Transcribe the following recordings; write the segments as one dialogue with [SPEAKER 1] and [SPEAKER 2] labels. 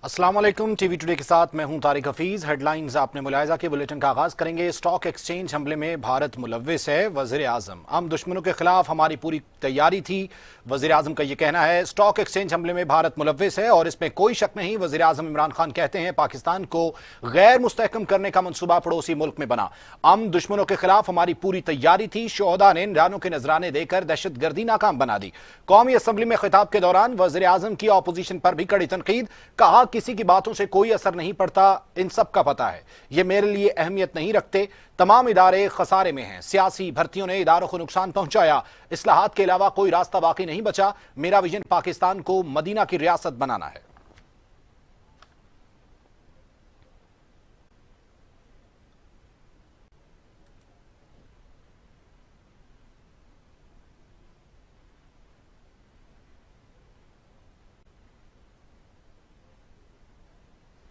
[SPEAKER 1] अस्सलाम वालेकुम। TV today के साथ मैं हूं तारिक हफीज। हेडलाइंस आपने मुलाहिजा के बुलेटिन का आगाज करेंगे। स्टॉक एक्सचेंज हमले में भारत मुलव्विस है, वज़ीर आज़म। हम दुश्मनों के खिलाफ हमारी पूरी तैयारी थी, वज़ीर आज़म का यह कहना है। स्टॉक एक्सचेंज हमले में भारत मुलव्विस है और इसमें कोई शक नहीं। वज़ीर आज़म इमरान खान कहते हैं पाकिस्तान को गैर मुस्तहकम करने का मनसूबा पड़ोसी मुल्क में बना। हम दुश्मनों के खिलाफ हमारी पूरी तैयारी थी। शोहदा ने निरानों के नजराने देकर दहशत गर्दी नाकाम बना दी। कौमी असम्बली में खिताब के दौरान वज़ीर आज़म की अपोजिशन पर भी कड़ी तनकीद। कहा किसी की बातों से कोई असर नहीं पड़ता, इन सब का पता है, ये मेरे लिए अहमियत नहीं रखते। तमाम इदारे खसारे में हैं। सियासी भर्तियों ने इदारों को नुकसान पहुंचाया। इस्लाहात के अलावा कोई रास्ता बाकी नहीं बचा। मेरा विजन पाकिस्तान को मदीना की रियासत बनाना है।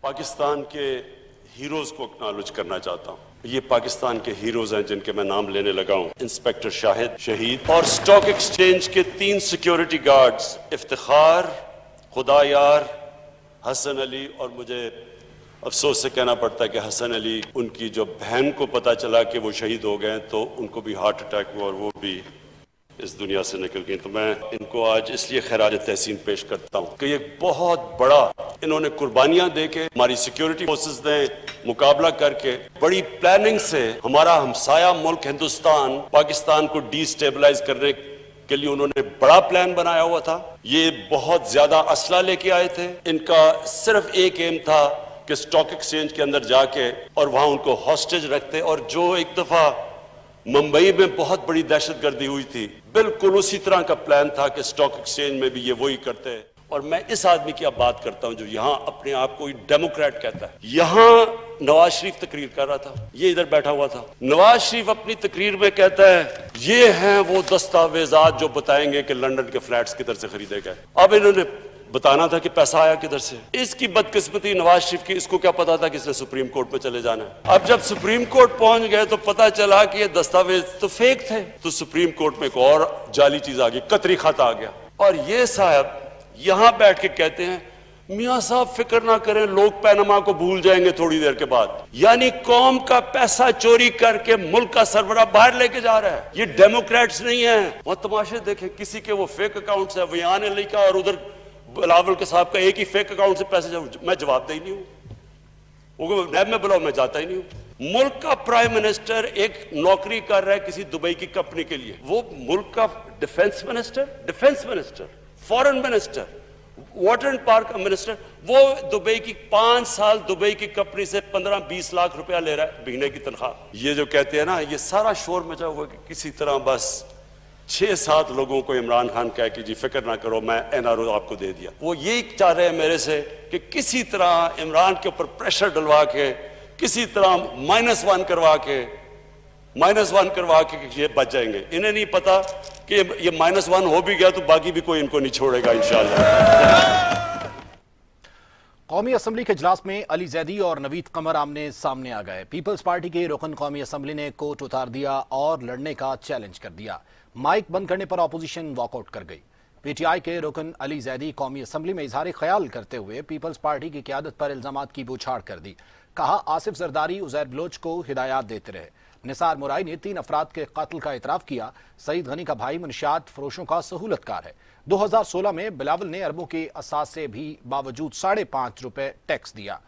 [SPEAKER 2] पाकिस्तान के हीरोज को एक्नॉलेज करना चाहता हूं। ये पाकिस्तान के हीरोज हैं जिनके मैं नाम लेने लगा हूं। इंस्पेक्टर शाहिद शहीद और स्टॉक एक्सचेंज के 3 सिक्योरिटी गार्ड्स इफ्तिखार, खुदा यार, हसन अली। और मुझे अफसोस से कहना पड़ता है कि हसन अली, उनकी जो बहन को पता चला कि वो शहीद हो गए तो उनको भी हार्ट अटैक हुआ और वो भी इस दुनिया से निकल गई। तो मैं इनको आज इसलिए खैराज तहसीन पेश करता हूँ कि एक बहुत बड़ा इन्होंने कुर्बानियां दे के हमारी सिक्योरिटी फोर्सेस ने मुकाबला करके बड़ी प्लानिंग से हमारा हमसाया मुल्क हिंदुस्तान पाकिस्तान को डिस्टेबलाइज करने के लिए उन्होंने बड़ा प्लान बनाया हुआ था। ये बहुत ज्यादा असला लेके आए थे। इनका सिर्फ एक एम था कि स्टॉक एक्सचेंज के अंदर जाके और वहां उनको हॉस्टेज रखते। और जो एक दफा मुंबई में बहुत बड़ी दहशतगर्दी हुई थी, बिल्कुल उसी तरह का प्लान था कि स्टॉक एक्सचेंज में भी ये वही करते हैं। और मैं इस आदमी की अब बात करता हूं जो यहां अपने आप को डेमोक्रेट कहता है। यहां नवाज शरीफ तकरीर कर रहा था, ये इधर बैठा हुआ था। नवाज शरीफ अपनी तकरीर में कहता है ये हैं वो दस्तावेजात जो बताएंगे कि लंदन के फ्लैट्स किधर से खरीदे गए। अब इन्होंने बताना था कि पैसा आया किधर से। इसकी बदकिस्मती नवाज शरीफ की, इसको क्या पता था कि इसने सुप्रीम कोर्ट में चले जाना है। अब जब सुप्रीम कोर्ट पहुंच गए तो पता चला कि ये दस्तावेज तो फेक थे। तो सुप्रीम कोर्ट में एक और जाली चीज आ गई, कतरी खाता आ गया। और ये साहब यहां बैठ के कहते हैं मियां साहब फिक्र ना करें, लोग पैनमा को भूल जाएंगे थोड़ी देर के बाद। यानी कौम का पैसा चोरी करके मुल्क का सरबराह बाहर लेके जा रहा है। ये डेमोक्रेट्स नहीं है। वो तमाशे देखें, किसी के वो फेक अकाउंट्स है, वयान अली का और उधर बिलावल के साहब का एक ही फेक अकाउंट से पैसे मैं जवाब दे ही नहीं हूं। नैब में बुलाओ, मैं जाता ही नहीं हूं। मुल्क का प्राइम मिनिस्टर एक नौकरी कर रहा है किसी दुबई की कंपनी के लिए। वो मुल्क का defence minister, foreign minister, water and park minister, वो दुबई की 5 साल दुबई की कंपनी से 15-20 लाख रुपया ले रहा है महीने की तनख्वाह। ये जो कहते हैं ना, ये सारा शोर मचा हुआ कि किसी तरह बस 6-7 लोगों को इमरान खान कह कि जी फिक्र ना करो, मैं एनआरओ आपको दे दिया। वो यही चाह रहे हैं मेरे से कि किसी तरह इमरान के ऊपर प्रेशर डलवा के, किसी तरह -1 करवा के ये बच जाएंगे। इन्हें नहीं पता कि ये -1 हो भी गया तो बाकी भी कोई इनको नहीं छोड़ेगा इंशाअल्लाह।
[SPEAKER 1] कौमी असम्बली के इजलास में अली जैदी और नवीद कमर आमने सामने आ गए। पीपल्स पार्टी के रुकन कौमी असम्बली ने कोर्ट उतार दिया और लड़ने का चैलेंज कर दिया। माइक बंद करने पर अपोजिशन वॉकआउट कर गई। पीटीआई के रुकन अली जैदी कौमी असम्बली में इजहार ख्याल करते हुए पीपल्स पार्टी की क़यादत पर इल्जामात की बौछार कर दी। कहा आसिफ जरदारी उजैर बलोच को हिदायत देते रहे। निसार मुराई ने 3 अफराद के कत्ल का इतराफ किया। सईद गनी का भाई मुनशियात फरोशों का सहूलतकार है। 2016 में बिलावल ने अरबों के असास से भी बावजूद 5.5 रुपए टैक्स दिया।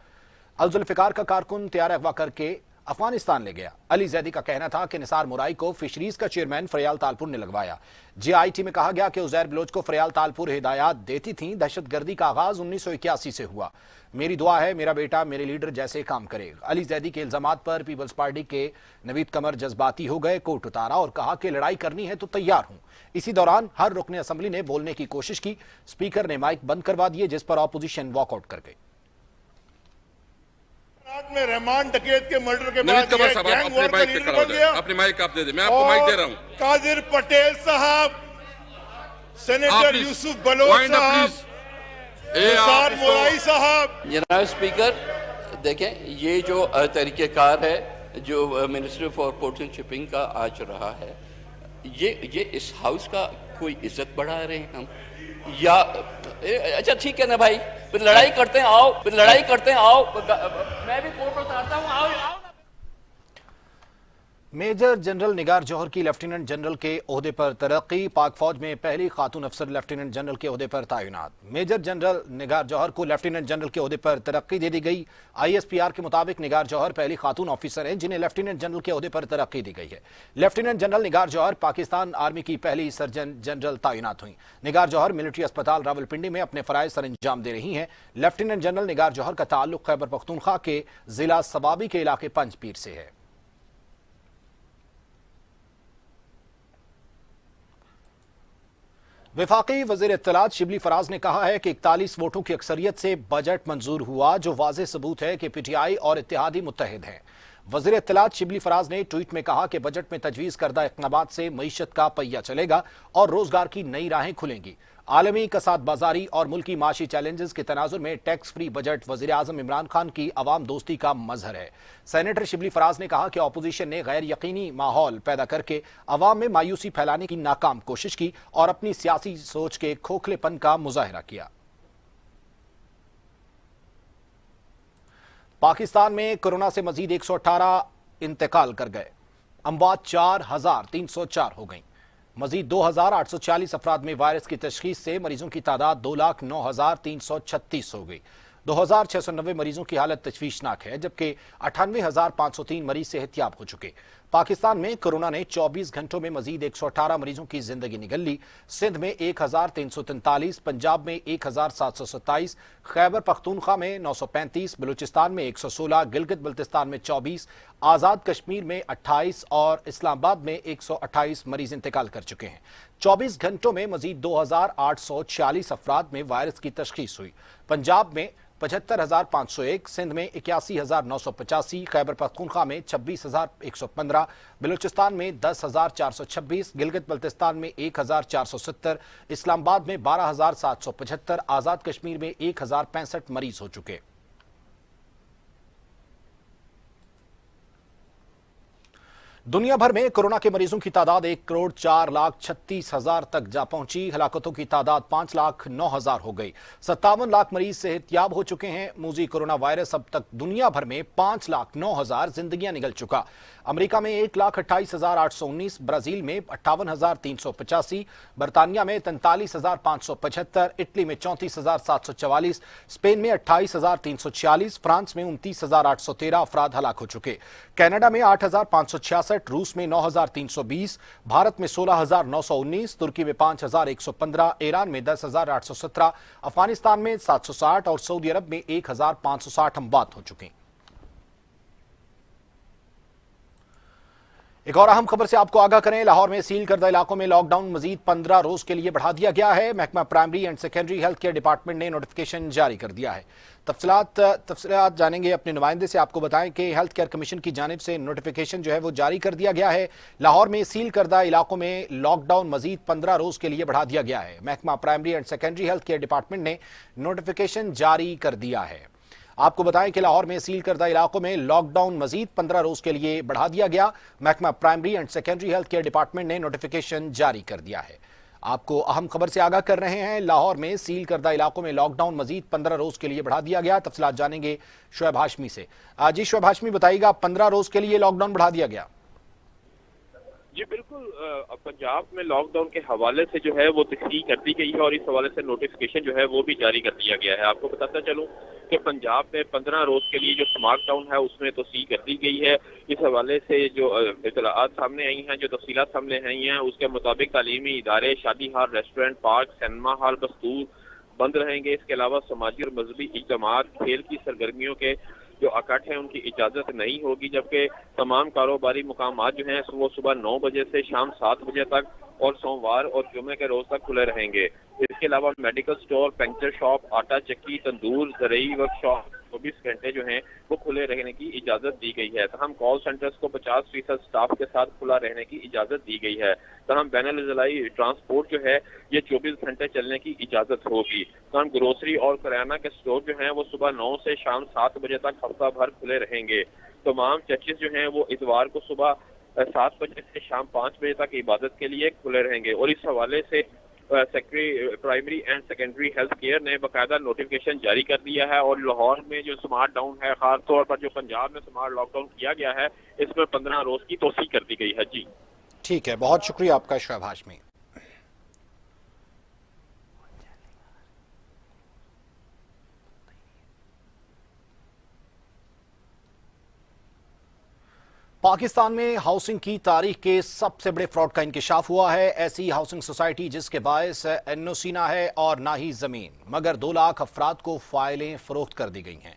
[SPEAKER 1] अल-जुल्फ़िकार का कारकुन तैयार अगवा करके अफगानिस्तान ले गया। अली जैदी का कहना था कि निसार मुराई को फिशरीज का चेयरमैन फरियाल तालपुर ने लगवाया। जेआईटी में कहा गया कि उजैर बलोच को फरियाल तालपुर हिदायत देती थी। दहशतगर्दी का आगाज 1981 से हुआ। मेरी दुआ है मेरा बेटा मेरे लीडर जैसे काम करे। अली जैदी के इल्जामात पर पीपल्स पार्टी के नवीद कमर जज्बाती हो गए, कोर्ट उतारा और कहा कि लड़ाई करनी है तो तैयार हूं। इसी दौरान हर रुकने असम्बली ने बोलने की कोशिश की। स्पीकर ने माइक बंद करवा दिए, जिस पर अपोजिशन वॉकआउट कर गई।
[SPEAKER 3] में रहमान डकैत के मर्डर के बाद
[SPEAKER 4] गैंग वॉर का लीडर बन गया। अपनी माइक आप दे दे, मैं आपको माइक दे रहा हूं।
[SPEAKER 3] कादिर पटेल साहब, सेनेटर यूसुफ बलोच साहब, निसार मुराई साहब।
[SPEAKER 5] जनाब स्पीकर, देखें ये जो तरीक़ेकार है जो ministry for ports and shipping का आज रहा है, ये इस हाउस का कोई इज्जत बढ़ा रहे हैं हम, या अच्छा ठीक है ना भाई, फिर लड़ाई करते हैं, आओ, फिर लड़ाई करते हैं, आओ, मैं भी कोर्ट में उतारता हूँ, आओ आओ।
[SPEAKER 1] मेजर जनरल निगार जौहर की लेफ्टिनेंट जनरल के ओहदे पर तरक्की, पाक फौज में पहली खातून अफसर लेफ्टिनेंट जनरल के ओहदे पर तैनात। मेजर जनरल निगार जौहर को लेफ्टिनेंट जनरल के ओहदे पर तरक्की दे दी गई। ISPR के मुताबिक निगार जौहर पहली खातून ऑफिसर हैं जिन्हें लेफ्टिनेंट जनरल के ओहदे पर तरक्की दी गई है। लेफ्टिनेंट जनरल निगार जौहर पाकिस्तान आर्मी की पहली सर्जन जनरल तैनात हुई। निगार जौहर मिलिट्री अस्पताल रावलपिंडी में अपने फराइज सर अंजाम दे रही हैं। लेफ्टिनेंट जनरल निगार जौहर का ताल्लुक खैबर पख्तूनख्वा के जिला सवाबी के इलाके पंजपीर से है। वफाकी वज़ीर इत्तलात शिबली फराज ने कहा है कि 41 वोटों की अक्सरियत से बजट मंजूर हुआ, जो वाज़ेह सबूत है कि PTI और इत्तेहादी मुत्तहिद हैं। वज़ीर इत्तलात शिबली फराज ने ट्वीट में कहा कि बजट में तजवीज़ करदा इक़दामात से मईशत का पहिया चलेगा और रोजगार की नई राहें खुलेंगी। आलमी कसाद बाजारी और मुल्की माशी चैलेंजेस के तनाजुर में टैक्स फ्री बजट वज़ीर आज़म इमरान खान की अवाम दोस्ती का मजहर है। सेनेटर शिबली फराज ने कहा कि अपोजिशन ने गैर यकीनी माहौल पैदा करके अवाम में मायूसी फैलाने की नाकाम कोशिश की और अपनी सियासी सोच के खोखलेपन का मुजाहिरा किया। पाकिस्तान में कोरोना से मजीद 118 इंतकाल कर गए। अमवात 4304 हो गई। मजीद 2840 अफराद में वायरस की तशखीस से मरीजों की तादाद 2,09,336 हो गई। 2690 मरीजों की हालत तशवीशनाक है, जबकि 98,503 मरीज सेहतियाब हो चुके। पाकिस्तान में कोरोना ने 24 घंटों में मजीद 118 मरीजों की जिंदगी निगल ली। सिंध में 1343, पंजाब में 1727, खैबर पख्तूनख्वा में 935, बलूचिस्तान में 116, गिलगित बल्तिस्तान में 24, आज़ाद कश्मीर में 28 और इस्लामाबाद में 128 मरीज इंतकाल कर चुके हैं। 24 घंटों में मजीद 2846 अफराद में वायरस की तशखीस हुई। पंजाब में 75,501, सिंध में 81,985, खैबर पख्तूनख्वा में 26,115, बलूचिस्तान में 10,426, गिलगित बल्तिस्तान में 1,470, इस्लामाबाद में 12,775, आज़ाद कश्मीर में 1,065 मरीज हो चुके। दुनिया भर में कोरोना के मरीजों की तादाद 1,04,36,000 तक जा पहुंची। हलाकतों की तादाद 5,09,000 हो गई। 57 लाख मरीज सेहतियाब हो चुके हैं। मूजी कोरोना वायरस अब तक दुनिया भर में 5,09,000 जिंदगियां निगल चुका। अमेरिका में 1,28,819, ब्राजील में 58,385, बरतानिया में 43,575, इटली में 34,744, स्पेन में 28,346, फ्रांस में 29,813 अफराद हलाक हो चुके। कनाडा में 8,566, रूस में 9,320, भारत में 16,919, तुर्की में 5,115, ईरान में 10,817, अफगानिस्तान में 760 और सऊदी अरब में 1,560 अमवात हो चुके हैं। एक और अहम खबर से आपको आगाह करें, लाहौर में सील करदा इलाकों में लॉकडाउन मजीद 15 रोज के लिए बढ़ा दिया गया है। महकमा primary and secondary health care department ने नोटिफिकेशन जारी कर दिया है। तफसीलात जानेंगे अपने नुमाइंदे से। आपको बताएं कि हेल्थ केयर कमीशन की जानिब से नोटिफिकेशन जो है वो जारी कर दिया गया है। लाहौर में सील करदा इलाकों में लॉकडाउन मजीद 15 रोज के लिए बढ़ा दिया गया है। महकमा primary and secondary health care department ने नोटिफिकेशन जारी कर दिया है। आपको बताएं कि लाहौर में सील करदा इलाकों में लॉकडाउन मजीद 15 रोज के लिए बढ़ा दिया गया। महकमा primary and secondary health care department ने नोटिफिकेशन जारी कर दिया है। आपको अहम खबर से आगाह कर रहे हैं, लाहौर में सील करदा इलाकों में लॉकडाउन मजीद 15 रोज के लिए बढ़ा दिया गया। तफसीलात जानेंगे शुएब हाशमी से। जी शुएब हाशमी, बताइएगा 15 रोज के लिए लॉकडाउन बढ़ा दिया गया।
[SPEAKER 6] जी बिल्कुल, पंजाब में लॉकडाउन के हवाले से जो है वो तस्दीक कर दी गई है और इस हवाले से नोटिफिकेशन जो है वो भी जारी कर दिया गया है। आपको बताता चलूं कि पंजाब में 15 रोज के लिए जो स्मार्टडाउन है उसमें तस्दीक कर दी गई है। इस हवाले से जो इतलात सामने आई हैं, जो तफसीलात सामने आई हैं, उसके मुताबिक तालीमी इदारे, शादी हाल, रेस्टोरेंट, पार्क, सिनेमा हाल बस्तूर बंद रहेंगे। इसके अलावा समाजी और मजहबी इज्तिमात, खेल की सरगर्मियों के जो इकट्ठ हैं उनकी इजाजत नहीं होगी, जबकि तमाम कारोबारी मुकामात जो हैं वो सुबह 9 बजे से शाम 7 बजे तक और सोमवार और जुमे के रोज तक खुले रहेंगे। इसके अलावा मेडिकल स्टोर, पंक्चर शॉप, आटा चक्की, तंदूर, ज़रूरी वर्कशॉप 24 घंटे जो हैं वो खुले रहने की इजाजत दी गई है। तमाम कॉल सेंटर्स को 50% स्टाफ के साथ खुला रहने की इजाजत दी गई है। तमाम बैनुल-ज़िलाई ट्रांसपोर्ट जो है ये 24 घंटे चलने की इजाजत होगी। तमाम ग्रोसरी और किराना के स्टोर जो हैं वो सुबह 9 से शाम 7 बजे तक हफ्ता भर खुले रहेंगे। तमाम चर्चेस जो हैं वो इतवार को सुबह 7 बजे से शाम 5 बजे तक इबादत के लिए खुले रहेंगे। और इस हवाले से secretary primary and secondary health care نے باقاعدہ نوٹیفکیشن جاری کر دیا ہے، اور لاہور میں جو سمارٹ ڈاؤن ہے، خاص طور پر جو پنجاب میں سمارٹ لاک ڈاؤن کیا گیا ہے، اس میں 15 روز کی توسیع کر دی گئی ہے۔ جی
[SPEAKER 1] ٹھیک ہے، بہت شکریہ آپ کا شعیب ہاشمی۔ پاکستان میں ہاؤسنگ کی تاریخ کے سب سے بڑے فراڈ کا انکشاف ہوا ہے۔ ایسی ہاؤسنگ سوسائٹی جس کے باعث این او سی نہ ہے اور نہ ہی زمین، مگر 2 لاکھ افراد کو فائلیں فروخت کر دی گئی ہیں۔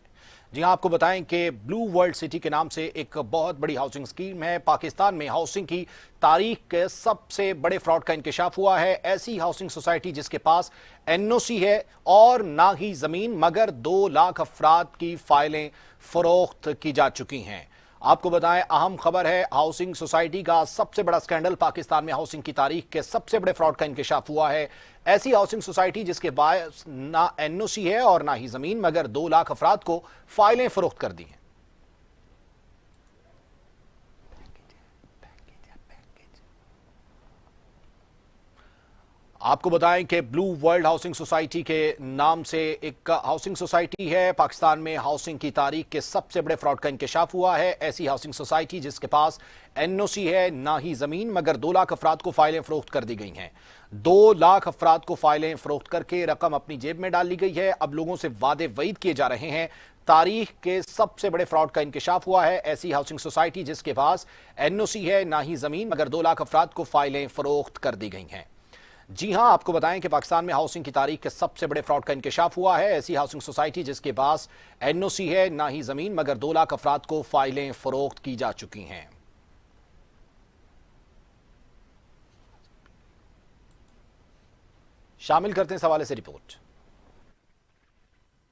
[SPEAKER 1] جی ہاں، آپ کو بتائیں کہ بلو ورلڈ سٹی کے نام سے ایک بہت بڑی ہاؤسنگ اسکیم ہے۔ پاکستان میں ہاؤسنگ کی تاریخ کے سب سے بڑے فراڈ کا انکشاف ہوا ہے۔ ایسی ہاؤسنگ سوسائٹی جس کے پاس این او سی ہے اور نہ ہی زمین، مگر 2 لاکھ افراد کی فائلیں فروخت کی جا چکی ہیں۔ آپ کو بتائیں، اہم خبر ہے، ہاؤسنگ سوسائٹی کا سب سے بڑا سکینڈل، پاکستان میں ہاؤسنگ کی تاریخ کے سب سے بڑے فراڈ کا انکشاف ہوا ہے۔ ایسی ہاؤسنگ سوسائٹی جس کے باعث نہ این او سی ہے اور نہ ہی زمین، مگر 2 لاکھ افراد کو فائلیں فروخت کر دی ہیں۔ آپ کو بتائیں کہ بلو ورلڈ ہاؤسنگ سوسائٹی کے نام سے ایک ہاؤسنگ سوسائٹی ہے۔ پاکستان میں ہاؤسنگ کی تاریخ کے سب سے بڑے فراڈ کا انکشاف ہوا ہے۔ ایسی ہاؤسنگ سوسائٹی جس کے پاس این او سی ہے، نہ ہی زمین، مگر 2 لاکھ افراد کو فائلیں فروخت کر دی گئی ہیں۔ 2 لاکھ افراد کو فائلیں فروخت کر کے رقم اپنی جیب میں ڈال لی گئی ہے۔ اب لوگوں سے وعدے وعید کیے جا رہے ہیں۔ تاریخ کے سب سے بڑے فراڈ کا انکشاف ہوا ہے۔ ایسی ہاؤسنگ سوسائٹی جس کے پاس این او سی ہے، نہ ہی زمین، مگر 2 لاکھ افراد کو فائلیں فروخت کر دی گئی ہیں۔ جی ہاں، آپ کو بتائیں کہ پاکستان میں ہاؤسنگ کی تاریخ کے سب سے بڑے فراڈ کا انکشاف ہوا ہے۔ ایسی ہاؤسنگ سوسائٹی جس کے پاس این او سی ہے، نہ ہی زمین، مگر 2 لاکھ افراد کو فائلیں فروخت کی جا چکی ہیں۔ شامل کرتے ہیں اس حوالے سے رپورٹ۔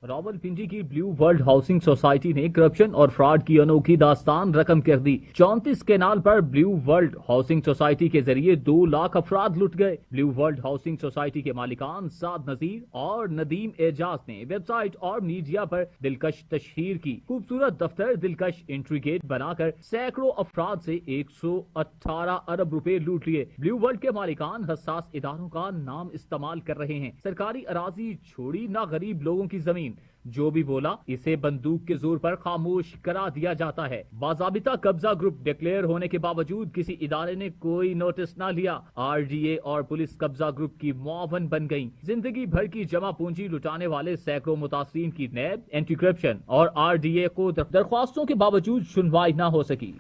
[SPEAKER 7] راولپنڈی کی بلیو ورلڈ ہاؤسنگ سوسائٹی نے کرپشن اور فراڈ کی انوکھی داستان رقم کر دی۔ 34 کینال پر بلیو ورلڈ ہاؤسنگ سوسائٹی کے ذریعے 2 لاکھ افراد لٹ گئے۔ بلیو ورلڈ ہاؤسنگ سوسائٹی کے مالکان سعد نذیر اور ندیم اعجاز نے ویب سائٹ اور میڈیا پر دلکش تشہیر کی، خوبصورت دفتر، دلکش انٹری گیٹ بنا کر سینکڑوں افراد سے 118 ارب روپے لوٹ لیے۔ بلیو ورلڈ کے مالکان حساس اداروں کا نام استعمال کر رہے ہیں۔ سرکاری اراضی چھوڑی نہ غریب لوگوں کی زمین، جو بھی بولا اسے بندوق کے زور پر خاموش کرا دیا جاتا ہے۔ باضابطہ قبضہ گروپ ڈکلیئر ہونے کے باوجود کسی ادارے نے کوئی نوٹس نہ لیا۔ آر ڈی اے اور پولیس قبضہ گروپ کی معاون بن گئیں۔ زندگی بھر کی جمع پونجی لٹانے والے سینکڑوں متاثرین کی نیب، اینٹی کرپشن اور آر ڈی اے کو درخواستوں کے باوجود سنوائی نہ ہو سکی۔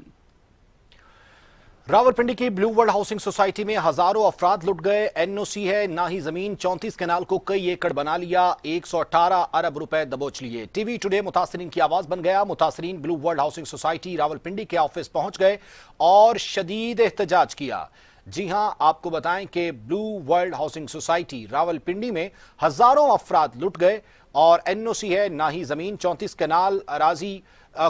[SPEAKER 1] راولپنڈی کی بلو ورلڈ ہاؤسنگ سوسائٹی میں ہزاروں افراد لٹ گئے۔ این او سی ہے، نہ ہی زمین، 34 کینال کو کئی ایکڑ بنا لیا، 118 ارب روپے دبوچ لیے۔ ٹی وی ٹوڈے متاثرین کی آواز بن گیا۔ متاثرین blue world housing society Rawalpindi کے آفس پہنچ گئے اور شدید احتجاج کیا۔ جی ہاں، آپ کو بتائیں کہ blue world housing society Rawalpindi میں ہزاروں افراد لٹ گئے اور این او سی ہے، نہ ہی زمین، 34 کینال اراضی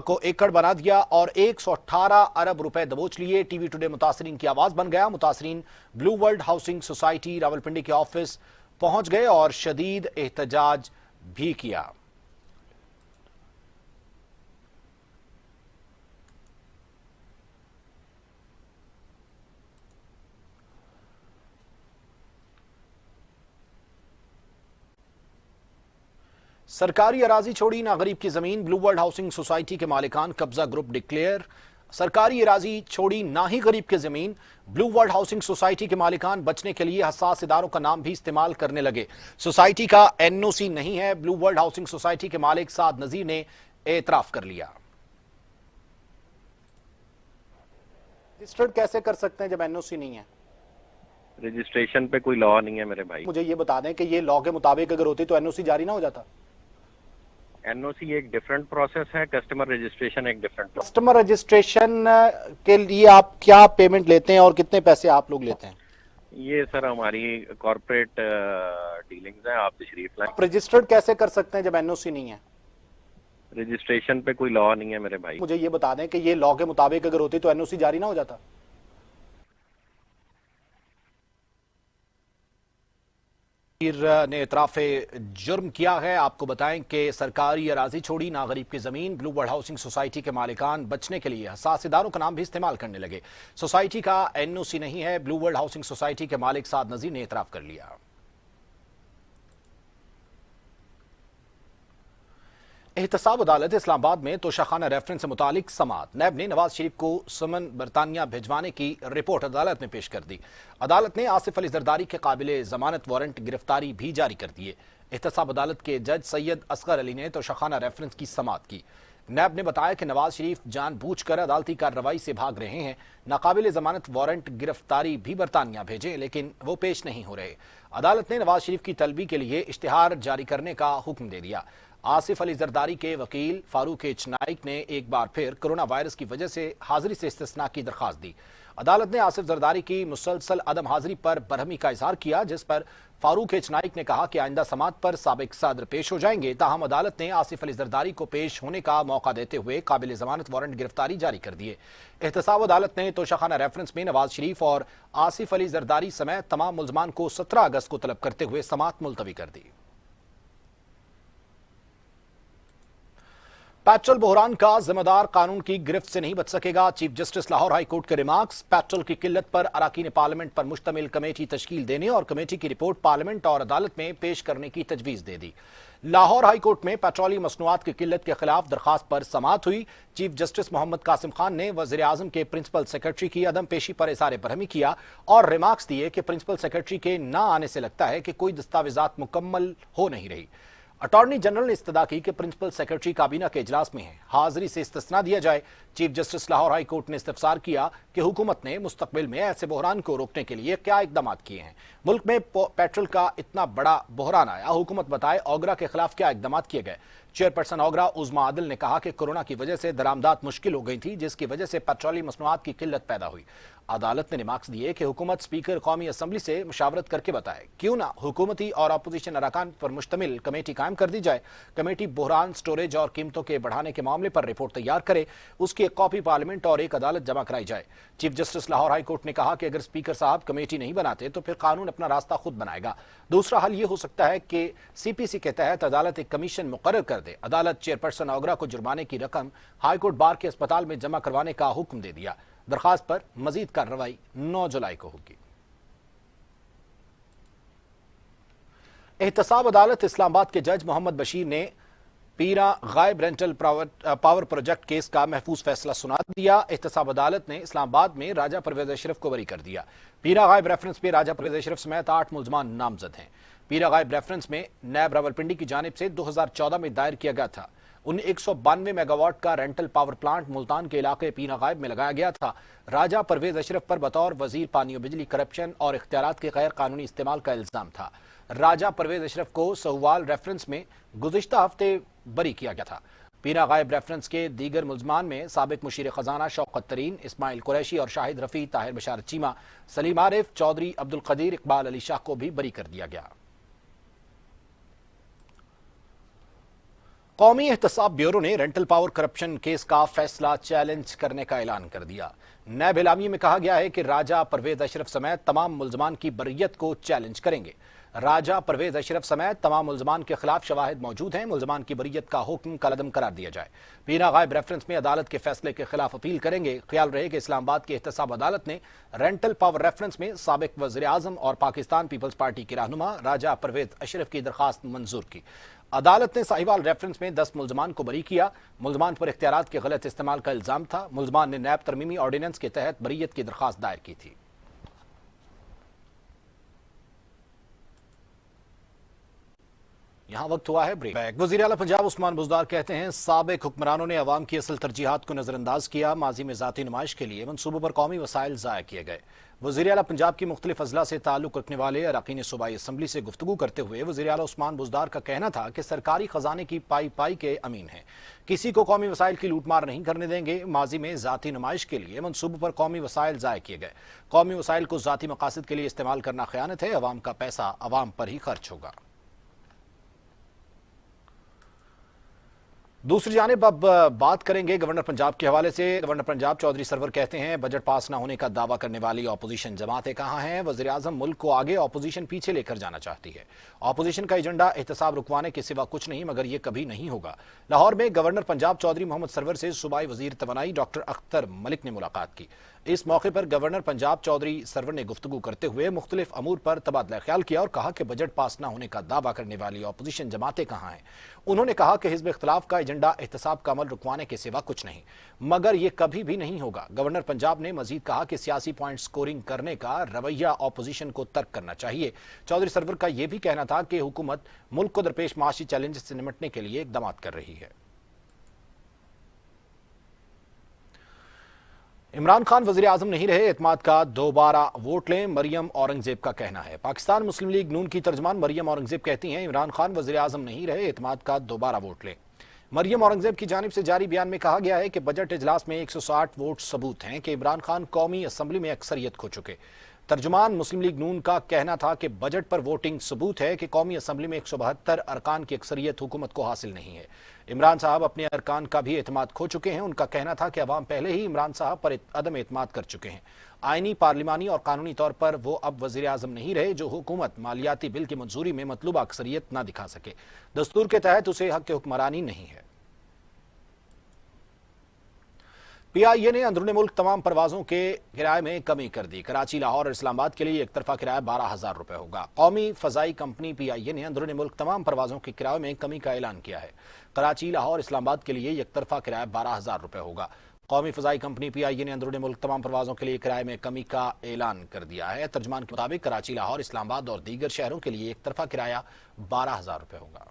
[SPEAKER 1] کو ایکڑ بنا دیا اور 118 ارب روپے دبوچ لیے۔ ٹی وی ٹوڈے متاثرین کی آواز بن گیا۔ متاثرین blue world housing society Rawalpindi کے آفس پہنچ گئے اور شدید احتجاج بھی کیا۔ سرکاری اراضی چھوڑی نہ غریب کی زمین، بلو ورلڈ ہاؤسنگ سوسائٹی کے مالکان قبضہ گروپ ڈکلیئر۔ سرکاری اراضی چھوڑی نہ ہی غریب کی زمین، بلو ورلڈ ہاؤسنگ سوسائٹی کے مالکان بچنے کے لیے حساس اداروں کا نام بھی استعمال کرنے لگے۔ سوسائٹی کا این او سی نہیں ہے۔ بلو ورلڈ ہاؤسنگ سوسائٹی کے مالک سعد نذیر نے اعتراف کر لیا۔ رجسٹرڈ کیسے کر سکتے ہیں جب این او سی نہیں ہے؟
[SPEAKER 8] رجسٹریشن پہ کوئی لا نہیں ہے میرے بھائی۔
[SPEAKER 1] مجھے یہ بتا دیں کہ یہ لا کے مطابق اگر ہوتی تو این او سی جاری نہ ہو جاتا؟
[SPEAKER 8] این او سی ایک ڈیفرنٹ پروسیس ہے، کسٹمر رجسٹریشن ایک ڈیفرنٹ۔
[SPEAKER 1] کسٹمر رجسٹریشن کے لیے آپ کیا پیمنٹ لیتے ہیں اور کتنے پیسے آپ لوگ لیتے ہیں؟
[SPEAKER 8] یہ سر ہماری کارپوریٹ ڈیلنگز ہیں، آپ تشریف لائیں۔
[SPEAKER 1] آپ رجسٹرڈ کیسے کر سکتے ہیں جب این او سی نہیں ہے؟
[SPEAKER 8] رجسٹریشن پہ کوئی لا نہیں ہے میرے بھائی۔
[SPEAKER 1] مجھے یہ بتا دیں کہ یہ لا کے مطابق اگر ہوتی تو این او سی جاری نہ ہو جاتا؟ نے اعتراف جرم کیا ہے۔ آپ کو بتائیں کہ سرکاری اراضی چھوڑی نہ غریب کی زمین، بلو ورلڈ ہاؤسنگ سوسائٹی کے مالکان بچنے کے لیے حساس اداروں کا نام بھی استعمال کرنے لگے۔ سوسائٹی کا این او سی نہیں ہے۔ بلو ورلڈ ہاؤسنگ سوسائٹی کے مالک سعد نذیر نے اعتراف کر لیا۔ एहतसाब अदालत इस्लामाबाद में तोशाखाना रेफरेंस से मुतालिक समात। नैब ने नवाज शरीफ को समन बरतानिया भिजवाने की रिपोर्ट अदालत में पेश कर दी। अदालत ने आसिफ अली जरदारी के काबिल जमानत वारंट गिरफ्तारी भी जारी कर दिए। एहतसाब अदालत के जज सैयद असगर अली ने तोशाखाना रेफरेंस की समात की। नैब ने बताया कि नवाज शरीफ जानबूझकर अदालती कार्रवाई से भाग रहे हैं। नाकाबिल जमानत वारंट गिरफ्तारी भी बरतानिया भेजे लेकिन वो पेश नहीं हो रहे। अदालत ने नवाज शरीफ की तलबी के लिए इश्तिहार जारी करने का हुक्म दे दिया। आसिफ अली जरदारी के वकील फारूक एच नाइक ने एक बार फिर कोरोना वायरस की वजह से हाजिरी से इस्तिस्ना की दरखास्त दी। अदालत ने आसिफ जरदारी की मुसलसल अदम हाजिरी पर बरहमी का इजहार किया, जिस पर फारूक एच नाइक ने कहा कि आइंदा समात पर साबिक सदर पेश हो जाएंगे। ताहम अदालत ने आसिफ अली जरदारी को पेश होने का मौका देते हुए काबिल जमानत वारंट गिरफ्तारी जारी कर दिए। एहतसाब अदालत ने तोशाखाना रेफरेंस में नवाज शरीफ और आसिफ अली जरदारी समेत तमाम मुल्जमान को 17 अगस्त को तलब करते हुए समात मुलतवी कर दी। पेट्रोल बहरान का जिम्मेदार कानून की गिरफ्त से नहीं बच सकेगा। Chief justice Lahore high court के रिमार्क्स। पेट्रोल की किल्लत पर अराकीन पार्लियामेंट पर मुश्तमिल कमेटी तश्कील देने और कमेटी की रिपोर्ट पार्लियामेंट और अदालत में पेश करने की तजवीज दे दी। लाहौर हाई कोर्ट में पेट्रोलियम मसनूआत की किल्लत के खिलाफ दरखास्त पर समात हुई। चीफ जस्टिस मोहम्मद कासिम खान ने वज़ीर आज़म के प्रिंसिपल सेक्रेटरी की अदम पेशी पर इज़हार बरहमी किया और रिमार्क्स दिए कि प्रिंसिपल सेक्रेटरी के न आने से लगता है कि कोई दस्तावेजात मुकम्मल हो नहीं रही। अटॉर्नी जनरल ने इस्तदा की कि प्रिंसिपल सेक्रेटरी काबीना के इजलास में है, हाजिरी से इस्तिस्ना दिया जाए। Chief justice Lahore high court ने इस्तफसार किया कि हुकूमत ने मुस्तकबिल में ऐसे बहरान को रोकने के लिए क्या इकदाम किए हैं। मुल्क में पेट्रोल का इतना बड़ा बहरान आया, हुकूमत बताए ओगरा के खिलाफ क्या इकदाम किए गए। चेयरपर्सन ओगरा उज़मा आदिल ने कहा कि कोरोना की वजह से दरामदात मुश्किल हो गई थी, जिसकी वजह से पेट्रोलियम मसनूआत की किल्लत पैदा हुई। अदालत ने रिमार्क्स दिए कि हुकूमत स्पीकर कौमी असम्बली से मुशावरत करके बताए क्यों ना हुकूमती और अपोजिशन अरकान पर मुश्तमिल कमेटी कायम कर दी जाए। कमेटी बहरान, स्टोरेज और कीमतों के बढ़ाने के मामले पर रिपोर्ट तैयार करे, उसकी एक कॉपी पार्लियामेंट और एक अदालत जमा कराई जाए। Chief justice Lahore high court ने कहा कि अगर स्पीकर साहब कमेटी नहीं बनाते तो फिर कानून अपना रास्ता खुद बनाएगा। दूसरा हल ये हो सकता है कि CPC के तहत अदालत एक कमीशन मुकर्रर कर दे। अदालत चेयरपर्सन ओगरा को जुर्माने की रकम हाईकोर्ट बार के अस्पताल में जमा करवाने का हुक्म दे दिया। दरखास्त पर मजीद कार्रवाई 9 जुलाई को होगी। एहतसाब अदालत इस्लामाबाद के जज मोहम्मद बशीर ने पीरा गायब रेंटल पावर प्रोजेक्ट केस का महफूज फैसला सुना दिया। एहतसाब अदालत ने इस्लामाबाद में राजा परवेज अशरफ को बरी कर दिया। पीरा गायब रेफरेंस में राजा परवेज अशरफ समेत 8 मुल्जमान नामजद हैं। पीरा गायब रेफरेंस में नैब रावलपिंडी की जानिब से 2014 में दायर किया गया था। 192 मेगावाट का रेंटल पावर प्लांट मुल्तान के इलाके पीरा गायब में लगाया गया था। राजा परवेज अशरफ पर बतौर वजीर पानी और बिजली करप्शन और इख्तियारात के गैर कानूनी इस्तेमाल का इल्जाम था। राजा परवेज अशरफ को सहुवाल रेफरेंस में गुज़िश्ता हफ्ते बरी किया गया था। पीरा गायब रेफरेंस के दीगर मुल्जमान में साबिक मुशीर खजाना शौकत तरीन, इस्माइल कुरैशी और शाहिद रफी, ताहिर बशारत चीमा, सलीम आरिफ, चौधरी अब्दुल कदीर, इकबाल अली शाह को भी बरी कर दिया गया। कौमी एहतसाब ब्यूरो ने रेंटल पावर करप्शन केस का फैसला चैलेंज करने का ऐलान कर दिया। नैब एलामिये में कहा गया है कि राजा परवेज अशरफ समेत तमाम मुल्जमान की बर्रियत को चैलेंज करेंगे। राजा परवेज अशरफ समेत तमाम मुल्जमान के खिलाफ शवाहिद मौजूद हैं। मुल्जमान की बर्रियत का हुक्म कलअदम करार दिया जाए। पीरा गायब रेफरेंस में अदालत के फैसले के खिलाफ अपील करेंगे। ख्याल रहे कि इस्लामाबाद की एहतसाब अदालत ने रेंटल पावर रेफरेंस में साबिक वज़ीर आज़म और पाकिस्तान पीपल्स पार्टी के रहनुमा राजा परवेज अशरफ की दरखास्त मंजूर की। अदालत ने साहिवाल रेफरेंस में 10 मुल्जमान को बरी किया। मुल्जमान पर इख्तियारात के गलत इस्तेमाल का इल्जाम था। मुल्जमान ने नैब तरमीमी ऑर्डिनेंस के तहत बरीयत की दरखास्त दायर की थी। यहां वक्त हुआ है ब्रेक। वज़ीर आला पंजाब उस्मान बुज़दार कहते हैं साबिक हुक्मरानों ने अवाम की असल तरजीहात को नजरअंदाज किया। माजी में ज़ाती नुमाइश के लिए मनसूबों पर कौमी वसाइल ज़ाया किए गए। वज़ीर आला पंजाब की मुख्तलिफ अजला से ताल्लुक़ रखने वाले अरकान सूबाई असम्बली से गुफ्तगू करते हुए वज़ीर आला उस्मान बुज़दार का कहना था कि सरकारी खजाने की पाई पाई के अमीन हैं, किसी को कौमी वसाइल की लूटमार नहीं करने देंगे। माजी में ज़ाती नुमाइश के लिए मनसूबों पर कौमी वसाइल ज़ाया किए गए। कौमी वसाइल को ज़ाती मकासद के लिए इस्तेमाल करना खयानत है। अवाम का पैसा अवाम पर ही खर्च होगा। दूसरी जानिब अब बात करेंगे गवर्नर पंजाब के हवाले से। गवर्नर पंजाब चौधरी सरवर कहते हैं बजट पास न होने का दावा करने वाली ऑपोजिशन जमातें कहां हैं। वजीर आजम मुल्क को आगे, ऑपोजिशन पीछे लेकर जाना चाहती है। ऑपोजिशन का एजेंडा एहतसाब रुकवाने के सिवा कुछ नहीं, मगर ये कभी नहीं होगा। लाहौर में गवर्नर पंजाब चौधरी मोहम्मद सरवर से सूबाई वजीर तवानाई डॉक्टर अख्तर मलिक ने मुलाकात की। इस मौके पर गवर्नर पंजाब चौधरी सरवर ने गुफ्तगू करते हुए मुख्तलिफ अमूर पर तबादला ख्याल किया और कहा कि बजट पास न होने का दावा करने वाली ऑपोजिशन जमातें कहां हैं। उन्होंने कहा कि हिज़्ब इख्तिलाफ का एजेंडा एहतसाब का अमल रुकवाने के सिवा कुछ नहीं, मगर ये कभी भी नहीं होगा। गवर्नर पंजाब ने मजीद कहा कि सियासी पॉइंट स्कोरिंग करने का रवैया ऑपोजिशन को तर्क करना चाहिए। चौधरी सरवर का यह भी कहना था कि हुकूमत मुल्क को दरपेश माशी चैलेंज से निपटने के लिए इकदाम कर रही है। इमरान खान वजीर आजम नहीं रहे, एतमाद का दोबारा वोट लें, मरियम औरंगजेब का कहना है। पाकिस्तान मुस्लिम लीग नून की तर्जमान मरियम औरंगजेब कहती हैं इमरान खान वजीर आजम नहीं रहे, एतमाद का दोबारा वोट लें। मरियम औरंगजेब की जानिब से जारी बयान में कहा गया है कि बजट इजलास में 160 वोट सबूत हैं कि इमरान खान कौमी असम्बली में अक्सरियत खो चुके। तर्जुमान मुस्लिम लीग नून का कहना था कि बजट पर वोटिंग सबूत है कि कौमी असम्बली में 172 अरकान की अक्सरियत हुकूमत को हासिल नहीं है। इमरान साहब अपने अरकान का भी एतमाद खो चुके हैं। उनका कहना था कि अवाम पहले ही इमरान साहब पर अदम एतमाद कर चुके हैं। आईनी, पार्लिमानी और कानूनी तौर पर वो अब वजीर आजम नहीं रहे जो हुकूमत मालियाती बिल की मंजूरी में मतलूबा अक्सरियत न दिखा सके। दस्तूर के तहत उसे हक के हुक्मरानी नहीं है। पीआईए ने अंदरूनी मुल्क तमाम परवाजों के किराए में कमी कर दी। कराची, लाहौर और इस्लामाबाद के लिए एक तरफा किराया 12,000 रुपए होगा। कौमी फजाई कंपनी पीआईए ने अंदरूनी मुल्क तमाम परवाजों के किराए में कमी का ऐलान किया है। कराची, लाहौर, इस्लामाबाद के लिए एक तरफा किराया 12,000 रुपए होगा। कौमी फजाई कंपनी पीआईए ने अंदरूनी मुल्क तमाम परवाजों के लिए किराए में कमी का ऐलान कर दिया है। तर्जमान के मुताबिक कराची, लाहौर, इस्लामाबाद और दीगर शहरों के लिए एक तरफा किराया 12,000 रुपए होगा।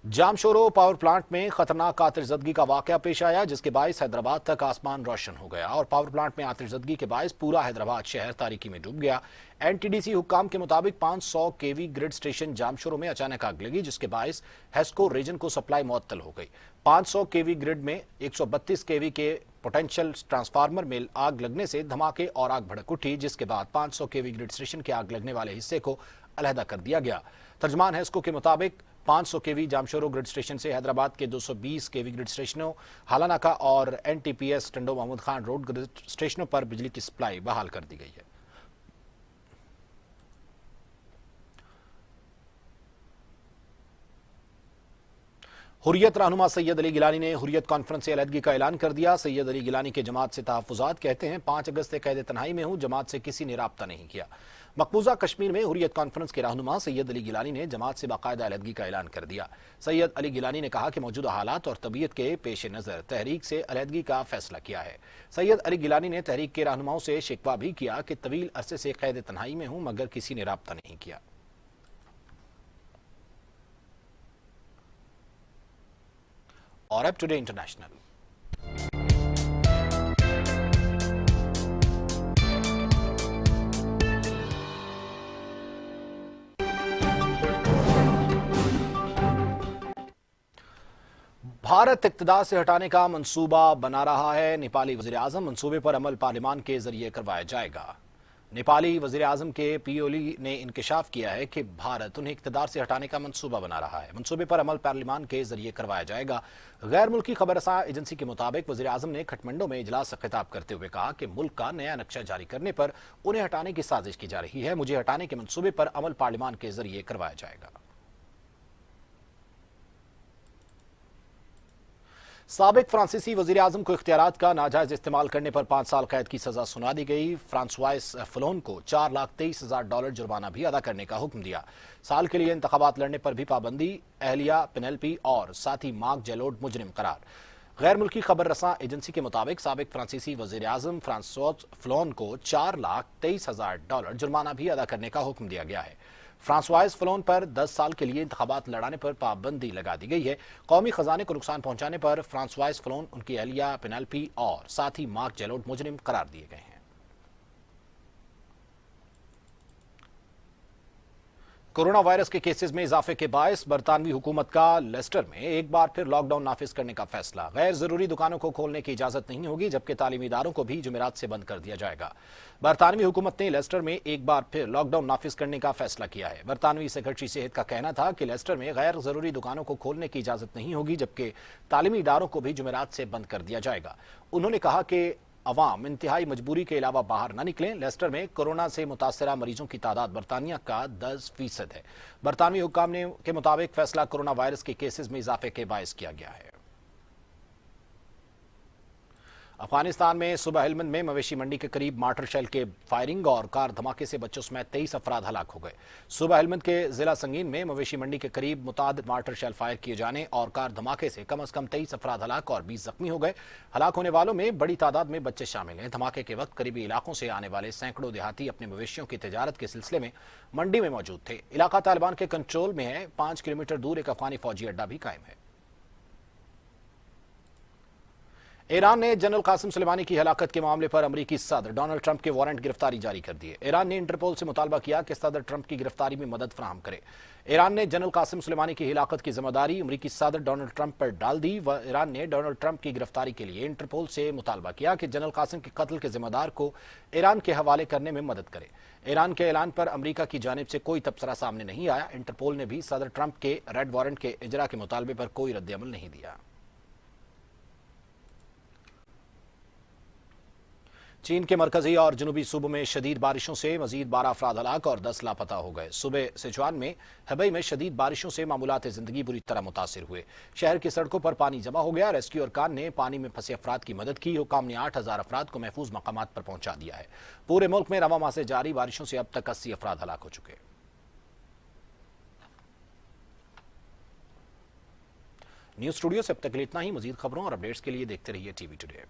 [SPEAKER 1] जामशोरो पावर प्लांट में खतरनाक आतिशज़दगी का वाकया पेश आया, जिसके बायस हैदराबाद तक आसमान रोशन हो गया और पावर प्लांट में आतिशज़दगी के बायस पूरा हैदराबाद शहर तारीकी में डूब गया। एनटीडीसी हुक्काम के मुताबिक 500 केवी ग्रिड स्टेशन जामशोरो में अचानक आग लगी, जिसके बायस हेस्को रीजन को सप्लाई मुअत्तल हो गई। 500 केवी ग्रिड में 132 केवी के पोटेंशियल ट्रांसफार्मर में आग लगने से धमाके और आग भड़क उठी, जिसके बाद 500 केवी ग्रिड स्टेशन के आग लगने वाले हिस्से को अलहदा कर दिया गया। तर्जमान हेस्को के मुताबिक 500 केवी जामशोरो ग्रिड स्टेशन से हैदराबाद के 220 केवी ग्रिड स्टेशनों हालानाका और NTPS Tando Mahmood Khan road grid स्टेशनों पर बिजली की सप्लाई बहाल कर दी गई है। हुर्रियत रहनुमा सैयद अली गिलानी ने हुर्रियत कॉन्फ्रेंस से अलहदगी का ऐलान कर दिया। सैयद अली गिलानी के जमात से तहफ़्फ़ुज़ात कहते हैं 5 अगस्त से कैद तन्हाई में हूं, जमात से किसी ने राब्ता नहीं किया। मकबूजा कश्मीर में हुर्रियत कॉन्फ्रेंस के रहनुमा सैयद अली गिलानी ने जमात से बाकायदा अलहदगी का ऐलान कर दिया। सैयद अली गिलानी ने कहा कि मौजूदा हालात और तबीयत के पेश नज़र तहरीक से अलहदगी का फैसला किया है। सैयद अली गिलानी ने तहरीक के रहनुमाओं से शिकवा भी किया कि तवील अरसे से कैद तन्हाई में हूं, मगर किसी ने राब्ता नहीं किया। और अब टुडे इंटरनेशनल। भारत इक़्तिदार से हटाने का मंसूबा बना रहा है। नेपाली वज़ीर आज़म मंसूबे पर अमल पार्लियामान के जरिए करवाया जाएगा। नेपाली वज़ीर आज़म के पीओली ने इंकशाफ किया है कि भारत उन्हें इक़्तिदार से हटाने का मंसूबा बना रहा है। मंसूबे पर अमल पार्लियामान के जरिए करवाया जाएगा। गैर मुल्की खबरसां एजेंसी के मुताबिक वज़ीर आज़म ने खटमंडो में इजलास से खिताब करते हुए कहा कि मुल्क का नया नक्शा जारी करने पर उन्हें हटाने की साजिश की जा रही है। मुझे हटाने के मंसूबे पर अमल पार्लियामान के जरिए करवाया जाएगा। साबिक फ्रांसीसी वजीर आजम को इख्तियारात का नाजायज इस्तेमाल करने पर 5 साल कैद की सजा सुना दी गई। फ्रांसवाइस फिलोन को $4,23,000 जुर्माना भी अदा करने का हुक्म दिया। साल के लिए इंतखाबात लड़ने पर भी पाबंदी। एहलिया पेनेल्पी और साथी मार्क जेलोड मुजरिम करार। गैर मुल्की खबर रसां एजेंसी के मुताबिक साबिक फ्रांसीसी वजीर आजम फ्रांसवाइस फिलोन को $4,23,000 जुर्माना भी अदा करने का हुक्म दिया गया है। फ्रांसवाइस फिलोन पर 10 साल के लिए इंतखाबात लड़ाने पर पाबंदी लगा दी गई है। कौमी खजाने को नुकसान पहुंचाने पर फ्रांसवाइस फिलोन, उनकी एहलिया पेनेल्पी और साथी मार्क जेलोड मुजरिम करार दिए गए हैं। कोरोना वायरस के केसेस में इजाफे के बायस बरतानवी हुकूमत का लेस्टर में एक बार फिर लॉकडाउन नाफिज करने का फैसला। गैर जरूरी दुकानों को खोलने की इजाजत नहीं होगी, जबकि तालीमी इदारों को भी जुमेरात से बंद कर दिया जाएगा। बरतानवी हुकूमत ने लेस्टर में एक बार फिर लॉकडाउन नाफिज करने का फैसला किया है। बरतानवी सेक्रेटरी सेहत का कहना था कि लेस्टर में गैर जरूरी दुकानों को खोलने की इजाजत नहीं होगी, जबकि तालीमी इदारों को भी जुमेरात से बंद कर दिया जाएगा। उन्होंने कहा कि अवाम इंतहाई मजबूरी के अलावा बाहर न निकलें। लेस्टर में कोरोना से मुतासरा मरीजों की तादाद बरतानिया का 10% है। बरतानवी हुक्काम के मुताबिक फैसला कोरोना वायरस के केसेस में इजाफे के बायस किया गया है। अफगानिस्तान में सुबह हेलमंद में मवेशी मंडी के करीब मार्टर शेल के फायरिंग और कार धमाके से बच्चों समेत 23 अफराद हलाक हो गए। सुबह हेलमंद के जिला संगीन में मवेशी मंडी के करीब मुतादिद मार्टर शेल फायर किए जाने और कार धमाके से कम 23 अफराद हलाक और 20 जख्मी हो गए। हलाक होने वालों में बड़ी तादाद में बच्चे शामिल हैं। धमाके के वक्त करीबी इलाकों से आने वाले सैकड़ों देहाती अपने मवेशियों की तिजारत के सिलसिले में मंडी में मौजूद थे। इलाका तालिबान के कंट्रोल में है। 5 किलोमीटर दूर एक अफगानी फौजी अड्डा भी कायम है। ईरान ने जनरल कासिम सुलेमानी की हलाकत के मामले पर अमेरिकी सदर डोनाल्ड ट्रंप के वारंट गिरफ्तारी जारी कर दिए। ईरान ने इंटरपोल से मुतालबा किया कि सदर ट्रंप की गिरफ्तारी में मदद फराहम करे। ईरान ने जनरल कासिम सुलेमानी की हिलाकत की जिम्मेदारी अमेरिकी सदर डोनाल्ड ट्रंप पर डाल दी। ईरान ने डोनाल्ड ट्रंप की गिरफ्तारी के लिए इंटरपोल से मुतालबा किया कि जनरल कासिम के कत्ल के जिम्मेदार को ईरान के हवाले करने में मदद करे। ईरान के ऐलान पर अमेरिका की जानिब से कोई तबसरा सामने नहीं आया। इंटरपोल ने भी सदर ट्रंप के रेड वारंट के इजरा के मुतालबे पर कोई रद्द-ए-अमल नहीं दिया। चीन के मरकजी और जनूबी सूबों में शदीद बारिशों से मजीद 12 अफराद हलाक और 10 लापता हो गए। सुबह सिचुआन में हबई में शदीद बारिशों से मामूलात जिंदगी बुरी तरह मुतासिर हुए। शहर की सड़कों पर पानी जमा हो गया। रेस्क्यू कार ने पानी में फंसे अफराद की मदद की। हुकाम ने 8000 अफराद को महफूज मकामात पर पहुंचा दिया है। पूरे मुल्क में रवा माह से जारी बारिशों से अब तक 80 अफराद हलाक हो चुके। न्यूज स्टूडियो से अब तक इतना ही। मजीद खबरों और अपडेट्स के लिए देखते रहिए टीवी टुडे।